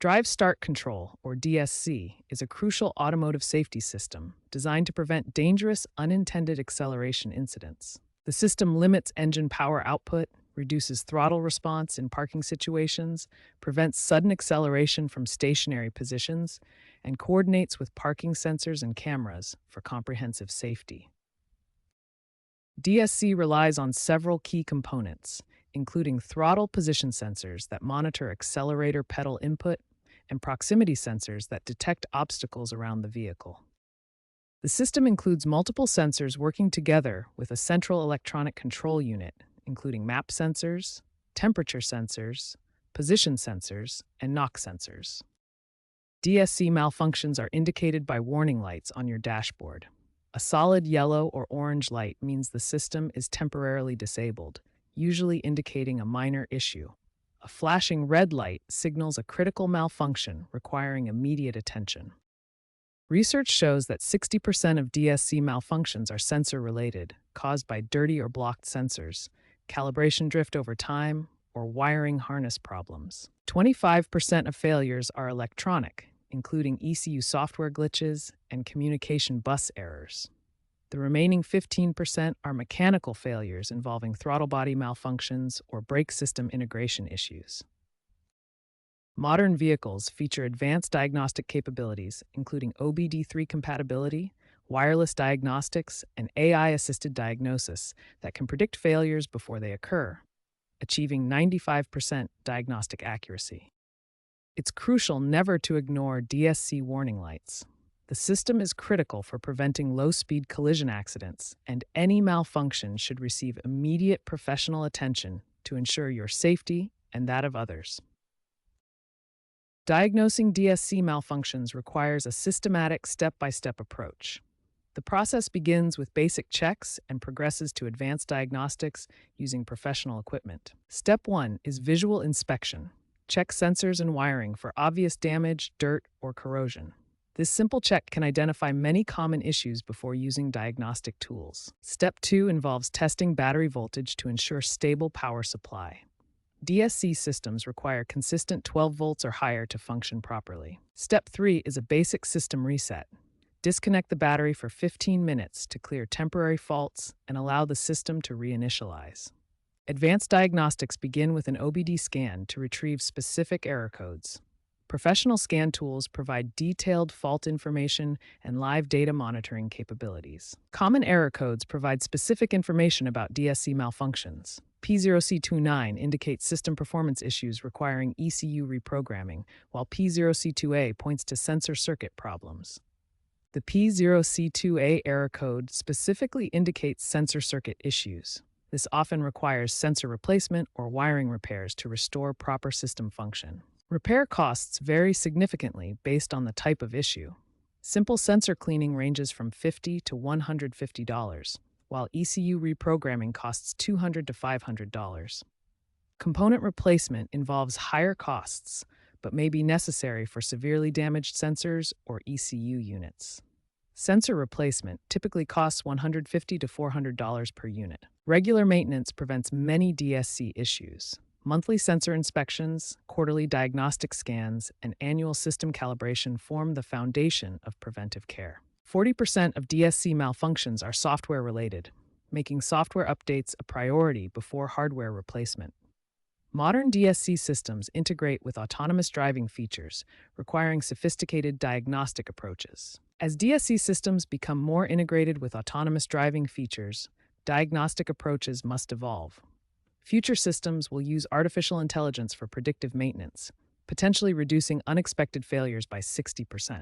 Drive Start Control, or DSC, is a crucial automotive safety system designed to prevent dangerous, unintended acceleration incidents. The system limits engine power output, reduces throttle response in parking situations, prevents sudden acceleration from stationary positions, and coordinates with parking sensors and cameras for comprehensive safety. DSC relies on several key components, including throttle position sensors that monitor accelerator pedal input and proximity sensors that detect obstacles around the vehicle. The system includes multiple sensors working together with a central electronic control unit, including map sensors, temperature sensors, position sensors, and knock sensors. DSC malfunctions are indicated by warning lights on your dashboard. A solid yellow or orange light means the system is temporarily disabled, usually indicating a minor issue. A flashing red light signals a critical malfunction requiring immediate attention. Research shows that 60% of DSC malfunctions are sensor-related, caused by dirty or blocked sensors, calibration drift over time, or wiring harness problems. 25% of failures are electronic, including ECU software glitches and communication bus errors. The remaining 15% are mechanical failures involving throttle body malfunctions or brake system integration issues. Modern vehicles feature advanced diagnostic capabilities, including OBD3 compatibility, wireless diagnostics, and AI-assisted diagnosis that can predict failures before they occur, achieving 95% diagnostic accuracy. It's crucial never to ignore DSC warning lights. The system is critical for preventing low-speed collision accidents, and any malfunction should receive immediate professional attention to ensure your safety and that of others. Diagnosing DSC malfunctions requires a systematic step-by-step approach. The process begins with basic checks and progresses to advanced diagnostics using professional equipment. Step 1 is visual inspection. Check sensors and wiring for obvious damage, dirt, or corrosion. This simple check can identify many common issues before using diagnostic tools. Step 2 involves testing battery voltage to ensure stable power supply. DSC systems require consistent 12 volts or higher to function properly. Step 3 is a basic system reset. Disconnect the battery for 15 minutes to clear temporary faults and allow the system to reinitialize. Advanced diagnostics begin with an OBD scan to retrieve specific error codes. Professional scan tools provide detailed fault information and live data monitoring capabilities. Common error codes provide specific information about DSC malfunctions. P0C29 indicates system performance issues requiring ECU reprogramming, while P0C2A points to sensor circuit problems. The P0C2A error code specifically indicates sensor circuit issues. This often requires sensor replacement or wiring repairs to restore proper system function. Repair costs vary significantly based on the type of issue. Simple sensor cleaning ranges from $50 to $150, while ECU reprogramming costs $200 to $500. Component replacement involves higher costs, but may be necessary for severely damaged sensors or ECU units. Sensor replacement typically costs $150 to $400 per unit. Regular maintenance prevents many DSC issues. Monthly sensor inspections, quarterly diagnostic scans, and annual system calibration form the foundation of preventive care. 40% of DSC malfunctions are software-related, making software updates a priority before hardware replacement. Modern DSC systems integrate with autonomous driving features, requiring sophisticated diagnostic approaches. As DSC systems become more integrated with autonomous driving features, diagnostic approaches must evolve. Future systems will use artificial intelligence for predictive maintenance, potentially reducing unexpected failures by 60%.